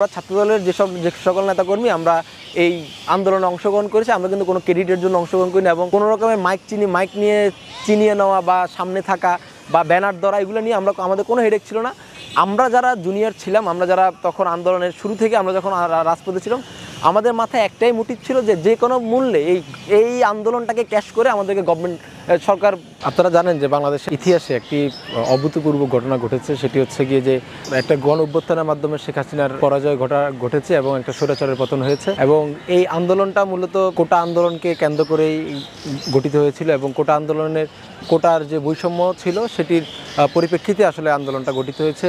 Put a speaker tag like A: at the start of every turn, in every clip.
A: আমরা ছাত্রদলের যে সকল নেতাকর্মী আমরা এই আন্দোলনে অংশগ্রহণ করেছি, আমরা কিন্তু কোনো ক্রেডিটের জন্য অংশগ্রহণ করিনি এবং কোনো রকমের মাইক নিয়ে চিনিয়ে নেওয়া বা সামনে থাকা বা ব্যানার ধরা এগুলো নিয়ে আমাদের কোনো হেডেক ছিল না। আমরা যারা জুনিয়র ছিলাম, আমরা যারা তখন আন্দোলনের শুরু থেকে আমরা যখন রাজপথে ছিলাম, আমাদের মাথায় একটাই মোটিভ ছিল যে কোনো মূল্যে এই আন্দোলনটাকে ক্যাশ করে আমাদেরকে সরকার। আপনারা জানেন যে বাংলাদেশের ইতিহাসে একটি অভূতপূর্ব ঘটনা ঘটেছে, সেটি হচ্ছে গিয়ে যে একটা গণ অভ্যুত্থানের মাধ্যমে শেখ হাসিনার পরাজয় ঘটেছে এবং একটা স্বৈরাচারের পতন হয়েছে। এবং এই আন্দোলনটা মূলত কোটা আন্দোলনকে কেন্দ্র করেই গঠিত হয়েছিল এবং কোটার যে বৈষম্য ছিল সেটির পরিপ্রেক্ষিতে আসলে আন্দোলনটা গঠিত হয়েছে।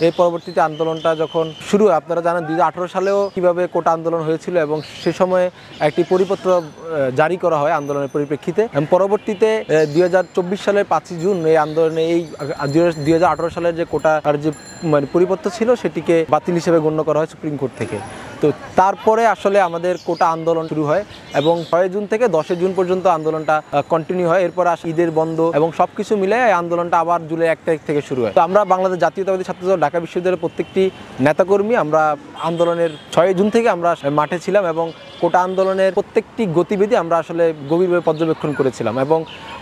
A: এর পরবর্তীতে আন্দোলনটা যখন শুরু হয়, আপনারা জানেন 2018 সালেও কীভাবে কোটা আন্দোলন হয়েছিল এবং সে সময়ে একটি পরিপত্র জারি করা হয় আন্দোলনের পরিপ্রেক্ষিতে। পরবর্তীতে 2024 সালের 5ই জুন এই আন্দোলনে 2018 সালের যে কোটার যে পরিপত্র ছিল সেটিকে বাতিল হিসেবে গণ্য করা হয় সুপ্রিম কোর্ট থেকে। তো তারপরে আসলে আমাদের কোটা আন্দোলন শুরু হয় এবং 6 জুন থেকে 10 জুন পর্যন্ত আন্দোলনটা কন্টিনিউ হয়। এরপর ঈদের বন্ধ এবং সবকিছু মিলে এই আন্দোলনটা আবার জুলাই 1 তারিখ থেকে শুরু হয়। তো আমরা বাংলাদেশ জাতীয়তাবাদী ছাত্রদল ঢাকা বিশ্ববিদ্যালয়ের প্রত্যেকটি নেতাকর্মী আমরা আন্দোলনের 6 জুন থেকে আমরা মাঠে ছিলাম এবং কোটা আন্দোলনের প্রত্যেকটি গতিবিধি আমরা আসলে গভীরভাবে পর্যবেক্ষণ করেছিলাম এবং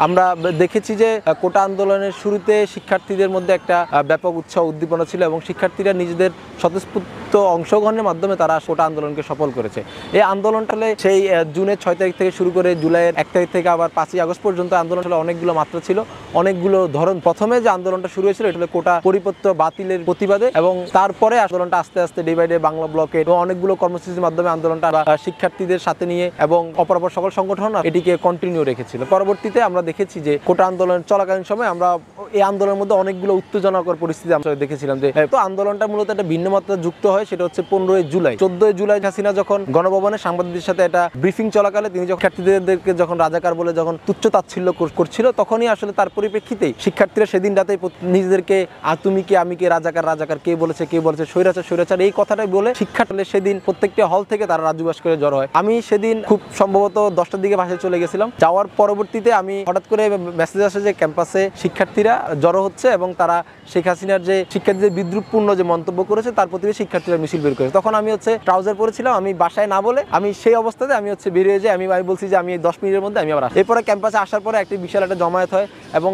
A: আমরা দেখেছি যে কোটা আন্দোলনের শুরুতে শিক্ষার্থীদের মধ্যে একটা ব্যাপক উৎসাহ উদ্দীপনা ছিল এবং শিক্ষার্থীরা নিজেদের স্বতঃস্ফূর্ত অংশগ্রহণের মাধ্যমে তারা কোটা আন্দোলনকে সফল করেছে। এই আন্দোলনটা সেই জুনের 6 তারিখ থেকে শুরু করে জুলাইয়ের 1 তারিখ থেকে আবার 5ই আগস্ট পর্যন্ত আন্দোলন অনেকগুলো মাত্রা ছিল, অনেকগুলো ধরন। প্রথমে যে আন্দোলনটা শুরু হয়েছিল এটা হলো কোটা পরিপত্র বাতিলের প্রতিবাদে এবং তারপরে আন্দোলনটা আস্তে আস্তে ডে বাই ডে বাংলা ব্লকের অনেকগুলো কর্মসূচির মাধ্যমে আন্দোলনটা শিক্ষার্থীদের সাথে নিয়ে এবং অপরাপর সকল সংগঠন এটিকে কন্টিনিউ রেখেছিল। পরবর্তীতে আমরা দেখেছি যে কোটা আন্দোলন চলাকালীন সময় আমরা এই আন্দোলনের মধ্যে অনেকগুলো উত্তেজনাকর পরিস্থিতি আমরা দেখেছিলাম। যে তো আন্দোলনটা মূলত একটা ভিন্ন মাত্রা যুক্ত হয়, সেটা হচ্ছে 15 জুলাই। 14 জুলাই হাসিনা যখন গণভবনে সাংবাদিকদের সাথে একটা ব্রিফিং চলাকালে তিনি যখন শিক্ষার্থীদেরকে যখন রাজাকার বলে যখন তুচ্ছ তাচ্ছিল্য করছিল, তখনই আসলে তার পরিপ্রেক্ষিতেই শিক্ষার্থীরা সেদিন রাতে নিজেদেরকে তুমি কে আমি কে রাজাকার কে বলেছে স্বৈরাচার এই কথাটাই বলে শিক্ষার্থীরা সেদিন প্রত্যেকটি হল থেকে তারা রাজুবাস করে জড়ো হয়। আমি সেদিন খুব সম্ভবত 10টার দিকে বাসায় চলে গেছিলাম। যাওয়ার পরবর্তীতে আমি হঠাৎ করে মেসেজ আসে যে ক্যাম্পাসে শিক্ষার্থীরা জড়ো হচ্ছে এবং তারা শেখ হাসিনার যে শিক্ষার্থীদের বিদ্রুপপূর্ণ যে মন্তব্য করেছে তার প্রতি শিক্ষার্থীরা মিছিল বের করেছে। তখন আমি ট্রাউজার পরেছিলাম, আমি বাসায় না বলে আমি সেই অবস্থাতে আমি বেরিয়ে যাই। আমি বলছি যে আমি 10 মিনিটের মধ্যে আমি আবার আসি। এরপরে ক্যাম্পাসে আসার পরে একটি বিশাল একটা জমায়েত হয় এবং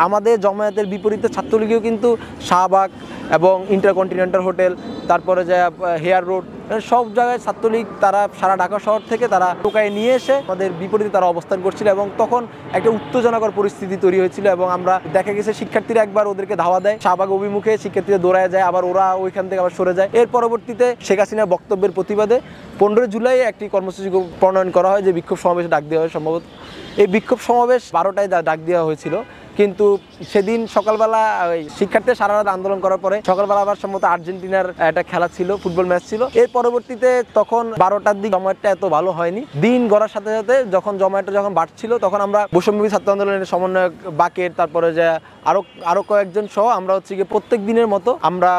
A: আমাদের জমায়েতের বিপরীতে ছাত্রলীগেও কিন্তু শাহবাগ এবং ইন্টারকন্টিনেন্টাল হোটেল, তারপরে যে হেয়ার রোড, সব জায়গায় ছাত্রলীগ তারা সারা ঢাকা শহর থেকে তারা টোকায় নিয়ে এসে আমাদের বিপরীতে তারা অবস্থান করছিল এবং তখন একটা উত্তেজনাকর পরিস্থিতি তৈরি হয়েছিল এবং আমরা দেখা গেছে শিক্ষার্থীরা একবার ওদেরকে ধাওয়া দেয়, শাহবাগ অভিমুখে শিক্ষার্থীরা দৌড়ায় যায়, আবার ওরা ওইখান থেকে আবার সরে যায়। এর পরবর্তীতে শেখ হাসিনার বক্তব্যের প্রতিবাদে 15 জুলাই একটি কর্মসূচি প্রণয়ন করা হয়, যে বিক্ষোভ সমাবেশে ডাক দেওয়া হয়। সম্ভবত এই বিক্ষোভ সমাবেশ 12টায় ডাক দেওয়া হয়েছিল, কিন্তু সেদিন সকালবেলা শিক্ষার্থীরা সারা রাত আন্দোলন করার পরে সকালবেলা আবার সম্ভবত আর্জেন্টিনার একটা খেলা ছিল, ফুটবল ম্যাচ ছিল। এর পরবর্তীতে তখন 12টার দিকে জমায়েতটা এত ভালো হয়নি। দিন গড়ার সাথে সাথে যখন জমায়েতটা যখন বাড়ছিল, তখন আমরা বৈষম্যবিরোধী ছাত্র আন্দোলনের সমন্বয়ক বাকের, তারপরে যে আরো কয়েকজন সহ আমরা গিয়ে প্রত্যেক দিনের মতো আমরা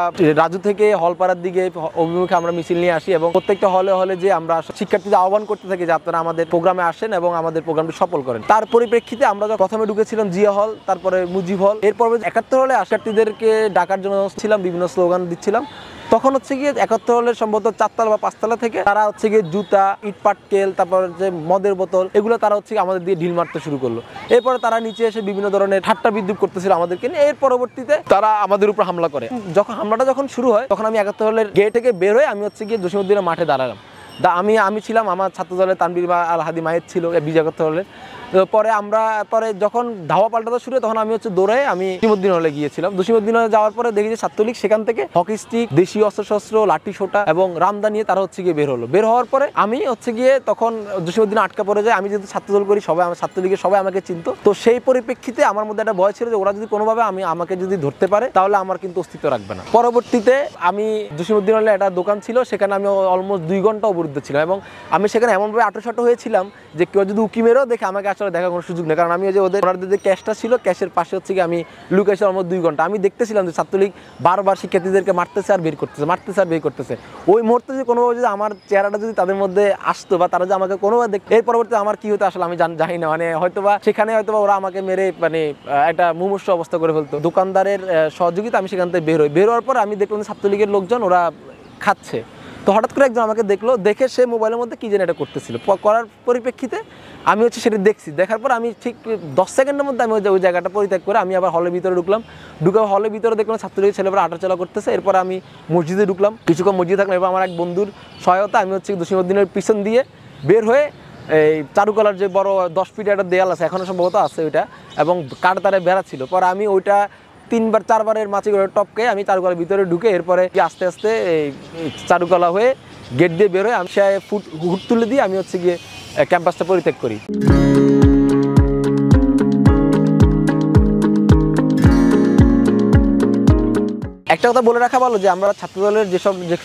A: রাজু থেকে হলপাড়ার দিকে অভিমুখে আমরা মিছিল নিয়ে আসি এবং প্রত্যেকটা হলে যে আমরা শিক্ষার্থীদের আহ্বান করতে থাকি যে আপনারা আমাদের প্রোগ্রামে আসেন এবং আমাদের প্রোগ্রামটি সফল করেন। তার পরিপ্রেক্ষিতে আমরা প্রথমে ঢুকেছিলাম জিয়া হল, তারপরে মুজিব হল। এরপর 71 হলে শিক্ষার্থীদেরকে ডাকার জন্য ছিলাম, বিভিন্ন স্লোগান দিচ্ছিলাম। তখন গিয়ে 71 হলের সম্ভবত 4তলা বা 5তলা থেকে তারা গিয়ে জুতা, ইটপাটকেল, তারপর যে মদের বোতল, এগুলো তারা আমাদের দিয়ে ঢিল মারতে শুরু করলো। এরপরে তারা নিচে এসে বিভিন্ন ধরনের ঠাট্টা বিদ্রুপ করতেছিল আমাদেরকে নিয়ে। এর পরবর্তীতে তারা আমাদের উপর হামলা করে। হামলাটা যখন শুরু হয়, তখন আমি 71 হলের গেট থেকে বের হয়ে আমি গিয়ে জসীমউদ্দিনের মাঠে দাঁড়ালাম। আমি ছিলাম, আমার ছাত্রদলের তানবীর আল হাদি মায়ের ছিল 71 হলের। পরে যখন ধাওয়া পাল্টাতে শুরু হয়, তখন আমি দৌড়ে আমি জসীমউদ্দিন হলে গিয়েছিলাম। জসীমউদ্দিন হলে যাওয়ার পরে দেখি যে ছাত্রলীগ সেখান থেকে হকি স্টিক, দেশীয় অস্ত্রশস্ত্র, লাঠি সোটা এবং রামদা নিয়ে তারা গিয়ে বের হলো। বের হওয়ার পরে আমি গিয়ে তখন জসীমউদ্দিন আটকা পড়ে যায়। আমি যেহেতু ছাত্রদল করি, আমার ছাত্রলীগের সবাই আমাকে চিনতো। তো সেই পরিপ্রেক্ষিতে আমার মধ্যে একটা ভয় ছিল যে ওরা যদি কোনোভাবে আমাকে যদি ধরতে পারে তাহলে আমার কিন্তু অস্তিত্ব রাখবে না। পরবর্তীতে আমি জসীমউদ্দিন হলে একটা দোকান ছিল, সেখানে আমি অলমোস্ট 2 ঘন্টা অবরুদ্ধ ছিলাম এবং আমি সেখানে এমনভাবে আটোসাটো হয়েছিলাম যে কেউ যদি উকি মেরেও দেখে আমাকে আসলে দেখার কোনো সুযোগ নেই, কারণ আমি ওনাদের যে ক্যাশটা ছিল, ক্যাশের পাশে গিয়ে আমি লুকাইছি অলমোস্ট 2 ঘন্টা। আমি দেখতেছিলাম যে ছাত্রলীগ বারবার শিক্ষার্থীদেরকে মারতেছে আর বের করতেছে। ওই মুহূর্তে যে কোনোভাবে যদি আমার চেহারাটা যদি তাদের মধ্যে আসতো বা তারা যে আমাকে কোনোভাবে দেখতো, এর পরবর্তীতে আমার কি হতো আসলে আমি জানি না। হয়তোবা সেখানে ওরা আমাকে মেরে একটা মুমূর্ষু অবস্থা করে ফেলতো। দোকানদারের সহযোগিতা আমি সেখান থেকে বের হওয়ার পর আমি দেখলাম ছাত্রলীগের লোকজন ওরা খাচ্ছে। তো হঠাৎ করে একজন আমাকে দেখলো, দেখে সে মোবাইলের মধ্যে কী যেন এটা করতেছিল, করার পরিপ্রেক্ষিতে আমি হচ্ছে সেটা দেখছি। দেখার পর আমি ঠিক 10 সেকেন্ডের মধ্যে আমি ওই জায়গাটা পরিত্যাগ করে আমি আবার হলের ভিতরে ঢুকলাম। ঢুকে হলের ভিতরে দেখলাম ছাত্রলীগের ছেলেরা হাঁটাচলা করতেছে। এরপর আমি মসজিদে ঢুকলাম, কিছুক্ষণ মসজিদে থাকলাম। এবার আমার এক বন্ধুর সহায়তা আমি হচ্ছে জসিমউদ্দিনের পিছন দিয়ে বের হয়ে এই চারুকলার যে বড় 10 ফিট একটা দেয়াল আছে, এখনও সম্ভবত আছে ওইটা, এবং কাঠতারে বেড়া ছিল। পরে আমি ওইটা 3-4বারের মাছি করে টপকে আমি চারুকলার ভিতরে ঢুকে এরপরে আস্তে আস্তে এই চারুকলা হয়ে গেট দিয়ে বের হয়ে আমি সে হুট তুলে দিয়ে আমি হচ্ছে গিয়ে ক্যাম্পাসটা পরিত্যাগ করি। একটা কথা বলে রাখা ভালো যে আমরা ছাত্রদলের যে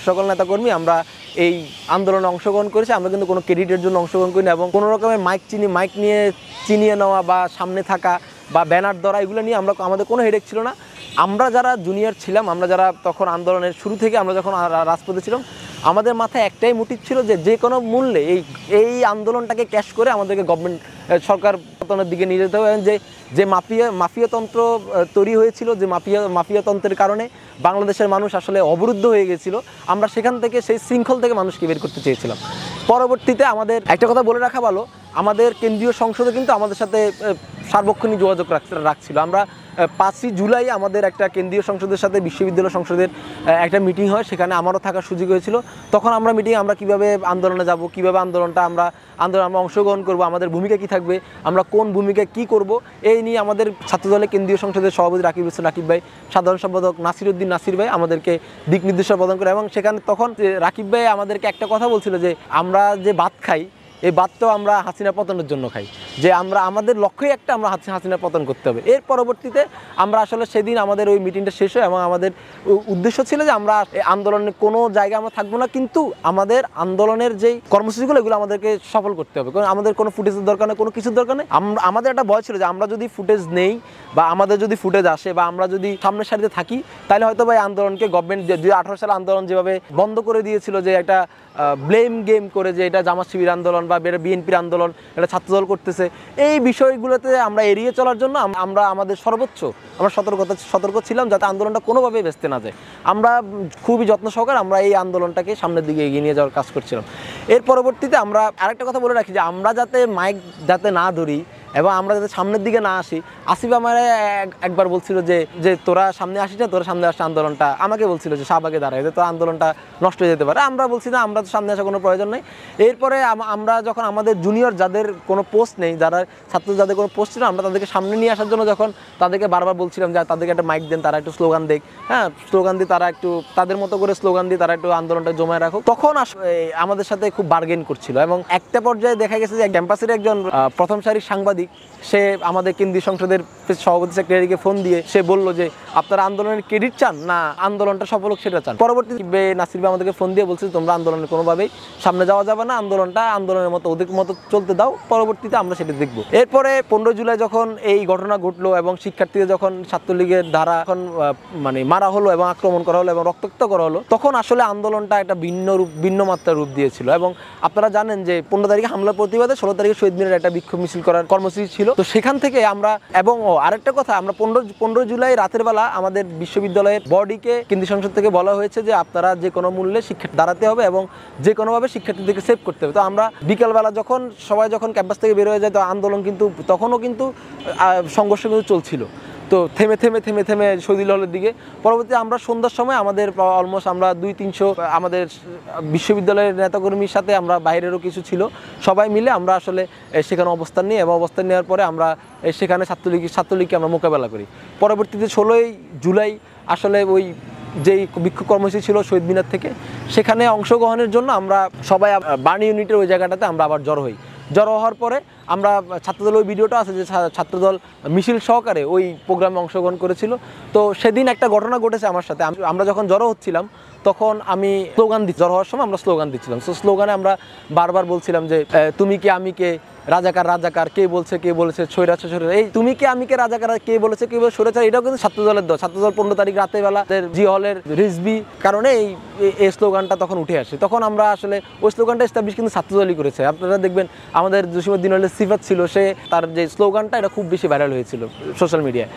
A: সকল নেতাকর্মী আমরা এই আন্দোলনে অংশগ্রহণ করেছি, আমরা কিন্তু কোনো ক্রেডিটের জন্য অংশগ্রহণ করি না, এবং কোনো রকমের মাইক নিয়ে চিনিয়ে নেওয়া বা সামনে থাকা বা ব্যানার ধরা এগুলো নিয়ে আমাদের কোনো হেডেক ছিল না। আমরা যারা জুনিয়র ছিলাম, আমরা যারা তখন আন্দোলনের শুরু থেকে আমরা যখন রাজপথে ছিলাম, আমাদের মাথায় একটাই মোটিভ ছিল যে কোনো মূল্যে এই আন্দোলনটাকে ক্যাশ করে আমাদেরকে সরকার পতনের দিকে নিয়ে যেতে হবে। যে মাফিয়াতন্ত্র তৈরি হয়েছিল, যে মাফিয়াতন্ত্রের কারণে বাংলাদেশের মানুষ আসলে অবরুদ্ধ হয়ে গেছিল, আমরা সেখান থেকে সেই শৃঙ্খল থেকে মানুষকে বের করতে চেয়েছিলাম। পরবর্তীতে আমাদের একটা কথা বলে রাখা ভালো, আমাদের কেন্দ্রীয় সংসদে কিন্তু আমাদের সাথে সার্বক্ষণিক যোগাযোগ রাখছিল। আমরা 5ই জুলাই আমাদের একটা কেন্দ্রীয় সংসদের সাথে বিশ্ববিদ্যালয় সংসদের একটা মিটিং হয়, সেখানে আমারও থাকার সুযোগ হয়েছিল। তখন আমরা আমরা কীভাবে আন্দোলনে যাব, কীভাবে আন্দোলনে আমরা অংশগ্রহণ করব, আমাদের ভূমিকা কী থাকবে, আমরা কোন ভূমিকা কী করব, এই নিয়ে আমাদের ছাত্রদলের কেন্দ্রীয় সংসদের সভাপতি রাকিব ভাই, সাধারণ সম্পাদক নাসিরউদ্দিন নাসির ভাই আমাদেরকে দিক নির্দেশনা প্রদান করে। এবং সেখানে তখন রাকিব ভাই আমাদেরকে একটা কথা বলছিল যে আমরা যে ভাত খাই, এই বাদটাও আমরা হাসিনা পতনের জন্য খাই, যে আমাদের লক্ষ্যই একটা, আমরা হাসিনা পতন করতে হবে। এর পরবর্তীতে আমরা আসলে সেদিন আমাদের ওই মিটিংটা শেষ হয় এবং আমাদের উদ্দেশ্য ছিল যে আমরা আন্দোলনের কোনো জায়গায় আমরা থাকবো না, কিন্তু আমাদের আন্দোলনের যেই কর্মসূচিগুলো এগুলো আমাদেরকে সফল করতে হবে। কারণ আমাদের কোনো ফুটেজের দরকার নেই, কোনো কিছুর দরকার নেই। আমাদের একটা ভয় ছিল যে আমরা যদি ফুটেজ নেই বা আমাদের যদি ফুটেজ আসে বা আমরা যদি সামনের সারিতে থাকি, তাহলে হয়তো বা এই আন্দোলনকে গভর্নমেন্ট 2018 সালে আন্দোলন যেভাবে বন্ধ করে দিয়েছিল, যে একটা ব্লেম গেম করে যে এটা জামাত শিবির আন্দোলন বা বিএনপির আন্দোলন, এটা ছাত্রদল করতেছে, এই বিষয়গুলোতে আমরা এড়িয়ে চলার জন্য আমরা আমাদের সর্বোচ্চ আমরা সতর্ক ছিলাম যাতে আন্দোলনটা কোনোভাবেই ভেস্তে না যায়। আমরা খুবই যত্ন সহকারে আমরা এই আন্দোলনটাকে সামনের দিকে এগিয়ে নিয়ে যাওয়ার কাজ করছিলাম। এর পরবর্তীতে আমরা আরেকটা কথা বলে রাখি যে আমরা যাতে মাইক না ধরি এবং আমরা যাতে সামনের দিকে না আসি। আসিফ আমার একবার বলছিল যে তোরা সামনে আসিস না, তোরা সামনে আসছে আন্দোলনটা, আমাকে বলছিল যে শাহবাগে দাঁড়ায়, যে তোর আন্দোলনটা নষ্ট হয়ে যেতে পারে। আমরা বলছি না, আমরা তো সামনে আসার কোনো প্রয়োজন নেই। এরপরে আমরা যখন আমাদের জুনিয়র যাদের কোনো পোস্ট নেই, ছাত্র যাদের কোনো পোস্ট ছিল, আমরা তাদেরকে সামনে নিয়ে আসার জন্য যখন তাদেরকে বারবার বলছিলাম যে তাদেরকে একটা মাইক দেন, তারা একটু স্লোগান দেখ, হ্যাঁ স্লোগান দিয়ে তারা একটু তাদের মতো করে স্লোগান দিয়ে তারা একটু আন্দোলনটা জমায় রাখো, তখন আমাদের সাথে খুব বার্গেন করছিল। এবং একটা পর্যায়ে দেখা গেছে যে ক্যাম্পাসের একজন প্রথম সারির সাংবাদিক, সে আমাদের কেন্দ্রীয় সংসদের সভাপতি সেক্রেটারিকে ফোন দিয়ে সে বললো যে আপনারা আন্দোলনের ক্রেডিট চান না আন্দোলনটা সফল হোক সেটা চান। পরবর্তীতে নাসির ভাই আমাদেরকে ফোন দিয়ে বলছে তোমরা আন্দোলনের কোনোভাবেই সামনে যাওয়া যাবে না, আন্দোলনের মতো ওদের মতো চলতে দাও, পরবর্তীতে আমরা সেটা দেখবো। এরপরে 15 জুলাই যখন এই ঘটনা ঘটলো এবং শিক্ষার্থীদের যখন ছাত্রলীগের দ্বারা এখন মারা হলো এবং আক্রমণ করা হলো এবং রক্তাক্ত করা হলো, তখন আসলে আন্দোলনটা একটা ভিন্ন মাত্রার রূপ দিয়েছিল। এবং আপনারা জানেন যে 15 তারিখে হামলার প্রতিবাদে 16 তারিখে শহীদ মিনারে একটা বিক্ষোভ মিছিল করার কর্মসূচি ছিল। তো সেখান থেকে আমরা এবং আরেকটা কথা, আমরা 15 জুলাই রাতের বেলা আমাদের বিশ্ববিদ্যালয়ের বডিকে কেন্দ্রীয় সংসদ থেকে বলা হয়েছে যে আপনারা যে কোনো মূল্যে শিক্ষার্থী দাঁড়াতে হবে এবং যে কোনোভাবে শিক্ষার্থীদেরকে সেভ করতে হবে। তো আমরা বিকালবেলা সবাই যখন ক্যাম্পাস থেকে বের হয়ে যায়, তো আন্দোলন কিন্তু তখনও সংঘর্ষ কিন্তু চলছিল। তো থেমে শহীদুল হলের দিকে। পরবর্তীতে আমরা সন্ধ্যার সময় আমাদের অলমোস্ট আমরা 200-300 আমাদের বিশ্ববিদ্যালয়ের নেতাকর্মীর সাথে আমরা বাইরেরও কিছু ছিল, সবাই মিলে আমরা আসলে সেখানে অবস্থান নিই এবং অবস্থান নেওয়ার পরে আমরা সেখানে ছাত্রলীগকে আমরা মোকাবেলা করি। পরবর্তীতে 16 জুলাই আসলে ওই যেই বিক্ষোভ কর্মসূচি ছিল শহীদ মিনার থেকে, সেখানে অংশগ্রহণের জন্য আমরা সবাই বার্ন ইউনিটের ওই জায়গাটাতে আমরা আবার জড়ো হওয়ার পরে আমরা ছাত্রদল ওই ভিডিওটা আছে যে ছাত্রদল মিছিল সহকারে ওই প্রোগ্রামে অংশগ্রহণ করেছিল। তো সেদিন একটা ঘটনা ঘটেছে আমার সাথে। আমরা যখন জড়ো হচ্ছিলাম তখন আমি জড়ো হওয়ার সময় আমরা স্লোগান দিচ্ছিলাম। সো স্লোগানে আমরা বারবার বলছিলাম যে তুমি কে আমি কে, রাজাকার কে বলেছে স্বৈরাচার, এই তুমি কে আমি কে, রাজাকার কে বলেছে স্বৈরাচার। এটাও কিন্তু ছাত্রদলের দল। ছাত্রদল 15 তারিখ রাতের বেলা জি হলের রিজবি কারণে এই স্লোগানটা তখন উঠে আসে। তখন আমরা আসলে ওই স্লোগানটা এস্টাবলিশ কিন্তু ছাত্রদলই করেছে। আপনারা দেখবেন আমাদের জসিমউদ্দিন হলের সিফাত ছিল, তার যে স্লোগানটা এটা খুব বেশি ভাইরাল হয়েছিল সোশ্যাল মিডিয়ায়।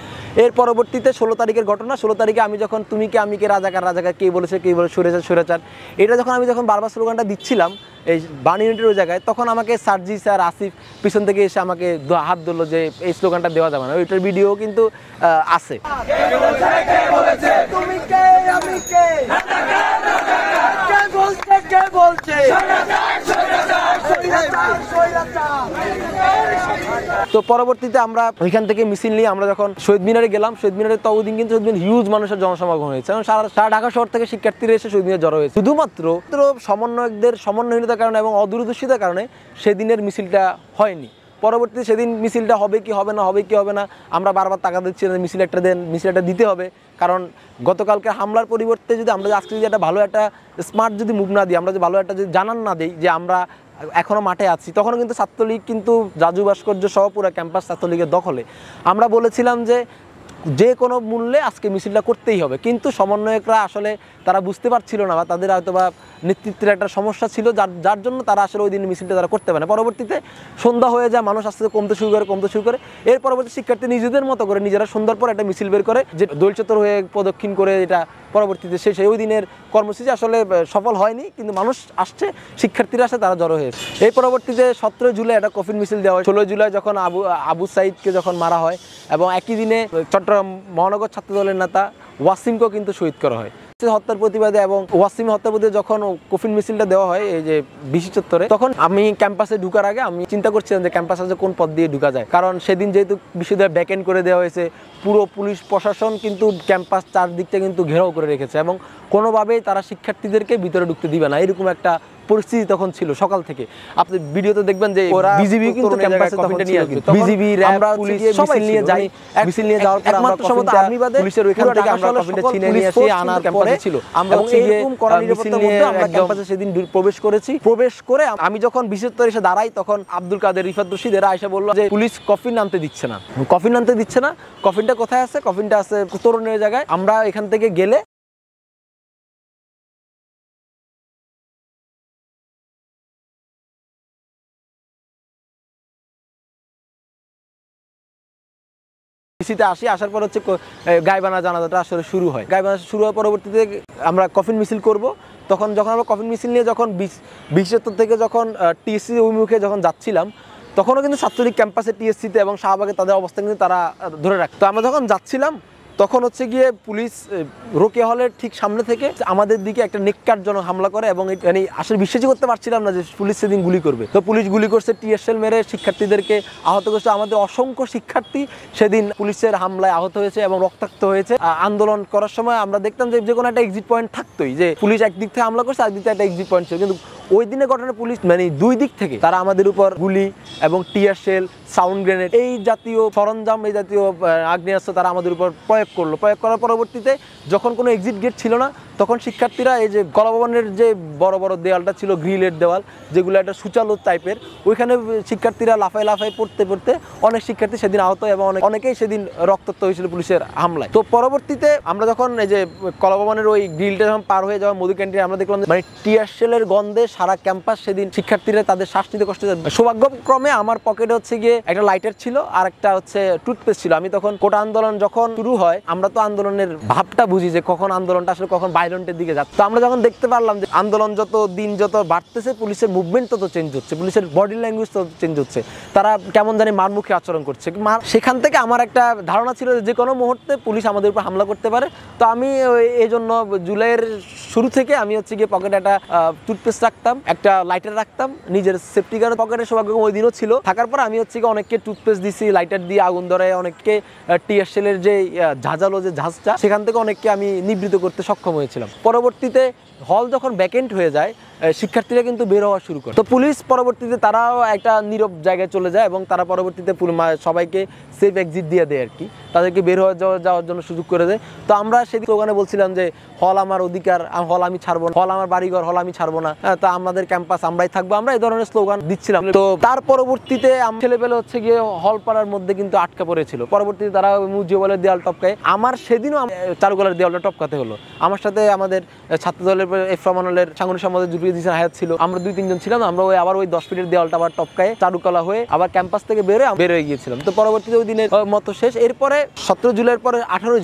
A: এর পরবর্তীতে 16 তারিখের ঘটনা। 16 তারিখে আমি যখন তুমি কে আমি কে, রাজাকার কে অনেকেই বলে স্বৈরাচার স্বৈরাচার। এটা যখন আমি বারবার স্লোগানটা দিচ্ছিলাম এই বার্ন ইউনিটের ওই জায়গায়, তখন আমাকে সার্জি স্যার আসিফ পিছন থেকে এসে আমাকে হাত ধরলো যে এই স্লোগানটা দেওয়া যাবে না। ওইটার ভিডিও কিন্তু আছে। তো পরবর্তীতে আমরা ওইখান থেকে মিছিল নিয়ে আমরা যখন শহীদ মিনারে গেলাম, শহীদ মিনারে ততদিন কিন্তু হিউজ মানুষের জনসমাগম হয়েছে, এবং সারা ঢাকা শহর থেকে শিক্ষার্থীরা এসে শহীদ মিনারে জড়ো হয়েছে। শুধুমাত্র সমন্বয়কদের সমন্বয়হীনতার কারণে এবং অদূরদর্শিতার কারণে সেদিনের মিছিলটা হয়নি। পরবর্তীতে সেদিন মিছিলটা হবে কি হবে না, হবে কি হবে না, আমরা বারবার টাকা দিচ্ছি না মিছিল একটা দেন, মিছিল একটা দিতে হবে। কারণ গতকালকে হামলার পরিবর্তে যদি আমরা আজকে যদি একটা ভালো একটা স্মার্ট যদি মুভ না দিই, আমরা যদি ভালো একটা যদি জানান না দিই যে আমরা এখনো মাঠে আছি, তখন কিন্তু ছাত্রলীগ কিন্তু রাজু ভাস্কর্য সহ পুরো ক্যাম্পাস ছাত্রলীগের দখলে। আমরা বলেছিলাম যে কোনো মূল্যে আজকে মিছিলটা করতেই হবে, কিন্তু সমন্বয়করা আসলে তারা বুঝতে পারছিল না, বা তাদের হয়তো বা নেতৃত্বের একটা সমস্যা ছিল, যার জন্য তারা আসলে ওই দিন মিছিলটা তারা করতে পারে না। পরবর্তীতে সন্ধ্যা হয়ে যায়, মানুষ আস্তে আস্তে কমতে শুরু করে। এর পরবর্তী শিক্ষার্থী নিজেদের মতো করে নিজেরা সন্ধ্যার পর একটা মিছিল বের করে, যে দোল চত্বর হয়ে প্রদক্ষিণ করে, এটা পরবর্তীতে সেই ওই দিনের কর্মসূচি আসলে সফল হয়নি, কিন্তু মানুষ আসছে, শিক্ষার্থীরা আসে, তারা জড়ো হয়েছে। এই পরবর্তীতে 17 জুলাই একটা কফিন মিছিল দেওয়া হয়। 16 জুলাই যখন আবু সাইদকে যখন মারা হয়, এবং একই দিনে চট্টগ্রাম মহানগর ছাত্রদলের নেতা ওয়াসিমকেও কিন্তু শহীদ করা হয় হত্যার প্রতিবাদে। এবং ওয়াসিম হত্যার প্রতিবাদে যখন কফিন মিছিলটা দেওয়া হয় এই যে বিসি চত্বরে, তখন আমি ক্যাম্পাসে ঢুকার আগে আমি চিন্তা করছিলাম যে ক্যাম্পাসে কোন পথ দিয়ে ঢুকা যায়। কারণ সেদিন যেহেতু বিশ্ববিদ্যালয় ব্যাকএন্ড করে দেওয়া হয়েছে, পুরো পুলিশ প্রশাসন কিন্তু ক্যাম্পাস চারদিকটা কিন্তু ঘেরাও করে রেখেছে, এবং কোনোভাবেই তারা শিক্ষার্থীদেরকে ভিতরে ঢুকতে দিবে না, এরকম একটা পরিস্থিতি তখন ছিল। সকাল থেকে আপনি ভিডিওতে দেখবেন যে বিজিবি কিন্তু ক্যাম্পাসে কফিনটা নিয়ে আসবে, বিজিবি র্যাব পুলিশ সবাই নিয়ে যাই। মিছিল নিয়ে যাওয়ার পর আমরা কফিনটা পুলিশের ওইখান থেকে আমরা কফিনটা ছিনে নিয়ে এসে আনার ক্যাম্পাসে ছিল। আমরা এরকম কড়া নিরাপত্তার মধ্যে আমরা ক্যাম্পাসে সেদিন প্রবেশ করেছি। প্রবেশ করে আমি যখন বিশেষত্বর এসে দাঁড়াই, তখন আব্দুল কাদের, রিফাত রশিদ এরা এসে বললো যে পুলিশ কফিন আনতে দিচ্ছে না, কফিনটা কোথায় আছে, কফিনটা আছে তরুণের জায়গায়। আমরা এখান থেকে গেলে আসি, আসার পর হচ্ছে গাইবানা জানাজাটা আসলে শুরু হয়। গাইবানা শুরু হওয়ার পরবর্তীতে আমরা কফিন মিছিল করব। যখন আমরা কফিন মিছিল নিয়ে যখন 20 থেকে যখন টিএসসি অভিমুখে যখন যাচ্ছিলাম, তখনও কিন্তু ছাত্রলীগ ক্যাম্পাসে টিএসসিতে এবং শাহবাগে তাদের অবস্থান কিন্তু তারা ধরে রাখত। তো আমরা যখন যাচ্ছিলাম, তখন হচ্ছে গিয়ে পুলিশ রোকেয়া হলের ঠিক সামনে থেকে আমাদের দিকে একটা নিকারজনক হামলা করে, এবং মানে আসলে বিশ্বাসই করতে পারছিলাম না যে পুলিশ সেদিন গুলি করবে। তো পুলিশ গুলি করছে, টিএসএল মেরে শিক্ষার্থীদেরকে আহত করছে। আমাদের অসংখ্য শিক্ষার্থী সেদিন পুলিশের হামলায় আহত হয়েছে এবং রক্তাক্ত হয়েছে। আন্দোলন করার সময় আমরা দেখতাম যে কোনো একটা এক্সিট পয়েন্ট থাকতোই, যে পুলিশ একদিক থেকে হামলা করছে, একদিক থেকে একটা এক্সিট পয়েন্ট ছিল, কিন্তু ওই দিনের ঘটনা পুলিশ মানে দুই দিক থেকে তারা আমাদের উপর গুলি এবং টিয়ার শেল, সাউন্ড গ্রেনেড, এই জাতীয় সরঞ্জাম, এই জাতীয় আগ্নেয়াস্ত্র তারা আমাদের উপর প্রয়োগ করার পরবর্তীতে যখন কোনো এক্সিট গেট ছিল না, তখন শিক্ষার্থীরা এই যে কলাভবনের যে বড় বড় দেওয়ালটা ছিল, গ্রিলের দেওয়াল, যেগুলো একটা সুচালু টাইপের, ওইখানে শিক্ষার্থীরা লাফায় পড়তে অনেক শিক্ষার্থী সেদিন আহত, এবং অনেকেই সেদিন রক্তাক্ত হয়েছিল পুলিশের হামলায়। তো পরবর্তীতে আমরা যখন এই যে কলাভবনের ওই গ্রিলটা যখন পার হয়ে যাওয়া মধু ক্যান্টিনে, আমরা দেখলাম মানে টিয়ার শেলের গন্ধে সারা ক্যাম্পাস সেদিন শিক্ষার্থীরা তাদের শ্বাস নিতে কষ্ট হচ্ছে। সৌভাগ্যক্রমে আমার পকেটে হচ্ছে গিয়ে একটা লাইটার ছিল, আর একটা হচ্ছে টুথপেস্ট ছিল। আমি তখন কোটা আন্দোলন যখন শুরু হয়, আমরা তো আন্দোলনের ভাবটা বুঝি যে কখন আন্দোলনটা আসলে কখন ভায়োলেন্টের দিকে যাচ্ছে। তো আমরা যখন দেখতে পারলাম যে আন্দোলন যত বাড়তেছে, পুলিশের মুভমেন্ট তত চেঞ্জ হচ্ছে, পুলিশের বডি ল্যাঙ্গুয়েজ তত চেঞ্জ হচ্ছে, তারা কেমন জানি মারমুখী আচরণ করছে। সেখান থেকে আমার একটা ধারণা ছিল যে কোনো মুহূর্তে পুলিশ আমাদের উপর হামলা করতে পারে। তো আমি এই জন্য জুলাইয়ের শুরু থেকে আমি হচ্ছে গিয়ে পকেটে একটা টুথপেস্ট রাখতাম, একটা লাইটার রাখতাম, নিজের সেফটি গার্ড পকেটে সৌভাগ্য ওই দিনও ছিল। থাকার পর আমি হচ্ছে গিয়ে অনেককে টুথপেস্ট দিছি, লাইটার দিয়ে আগুন ধরে, অনেককে টিয়ার শেলের যে ঝাঁঝালো যে ঝাঁজটা, সেখান থেকে অনেককে আমি নিবৃত করতে সক্ষম হয়েছিলাম। পরবর্তীতে হল যখন ভ্যাকেন্ট হয়ে যায়, শিক্ষার্থীরা কিন্তু বের হওয়া শুরু করে। তো পুলিশ পরবর্তীতে তারাও একটা নীরব জায়গায় চলে যায়, এবং তারা পরবর্তীতে সবাইকে সেফ এক্সিট দিয়ে দেয় আর কি, তাদেরকে বের হয়ে যাওয়ার জন্য সুযোগ করে দেয়। তো আমরা সেদিন ওখানে বলছিলাম যে হল আমার অধিকার, হল আমি ছাড়বো না, হল আমার বাড়িঘর, হল আমি ছাড়বো না, তা আমাদের ক্যাম্পাস আমরাই থাকবো, আমরা এই ধরনের স্লোগান দিচ্ছিলাম। তো তার পরবর্তীতে ছেলেপেলে হচ্ছে গিয়ে হল পাড়ার মধ্যে কিন্তু আটকা পড়েছিল। পরবর্তীতে তারা মুজিবলের দেওয়াল টপকায়, আমার সেদিনও চারুকলার দেওয়ালটা টপকাতে হলো। আমার সাথে আমাদের ছাত্রদলের এফ রহমানুলের সাংগঠনিক সম্পাদক জুলফিকার জিসান হায়াত ছিল, আমরা 2-3 জন ছিলাম। আমরা আবার ওই 10 ফিটের দেওয়ালটা আবার টপকায়ে চারুকলা হয়ে আবার ক্যাম্পাস থেকে বের হয়ে গিয়েছিলাম। তো পরবর্তীতে ওই দিনের মতো শেষ। এরপরে 17 জুলাইয়ের পরে 18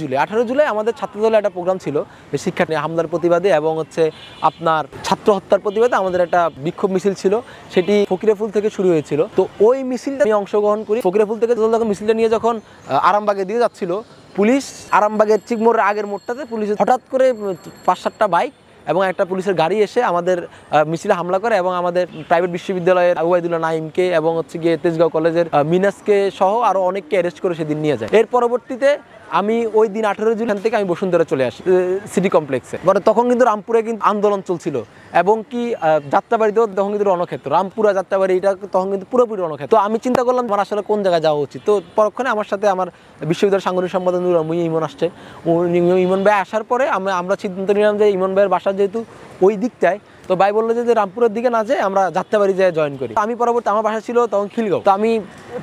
A: জুলাই আমাদের ছাত্রদলে একটা প্রোগ্রাম ছিল শিক্ষার্থী হামলার প্রতিবাদে এবং হচ্ছে আপনার ছাত্র হত্যার প্রতিবাদে আমাদের একটা বিক্ষোভ মিছিল ছিল, সেটি ফকিরাপুল থেকে শুরু হয়েছিল। তো ওই মিছিলটা আমি অংশগ্রহণ করি। ফকিরাপুল থেকে যখন মিছিলটা নিয়ে যখন আরামবাগে দিয়ে যাচ্ছিল, পুলিশ আরামবাগের ঠিক মোড়ের আগের মোড়টাতে পুলিশ হঠাৎ করে 5-7টা বাইক এবং একটা পুলিশের গাড়ি এসে আমাদের মিছিলে হামলা করে এবং আমাদের প্রাইভেট বিশ্ববিদ্যালয়ের ওবায়দুল্লাহ নাইমকে এবং হচ্ছে গিয়ে তেজগাঁও কলেজের মিনাসকে সহ আরও অনেককে অ্যারেস্ট করে সেদিন নিয়ে যায়। এর পরবর্তীতে আমি ওই দিন 18 জুলাই থেকে আমি বসুন্ধরা চলে আসি সিটি কমপ্লেক্সে। পরে তখন কিন্তু রামপুরে কিন্তু আন্দোলন চলছিল এবং কি যাত্রাবাড়িতেও তখন কিন্তু রণক্ষেত্র, রামপুরা যাত্রাবাড়ি এটা তখন কিন্তু পুরোপুরি রণক্ষেত্র। তো আমি চিন্তা করলাম আমার আসলে কোন জায়গায় যাওয়া উচিত। তো পরক্ষণে আমার সাথে আমার বিশ্ববিদ্যালয়ের সাংগঠনিক সম্পাদক ইমন আসছে। ইমন ভাই আসার পরে আমরা সিদ্ধান্ত নিলাম যে ইমন ভাইয়ের বাসা যেহেতু ওই দিকটায়, তো ভাই বললো যে রামপুরের দিকে না যেয়ে আমরা যাত্রাবাড়ি যেয়ে জয়েন করি। আমি পরবর্তী আমার বাসা ছিল তখন খিলগাঁও, তো আমি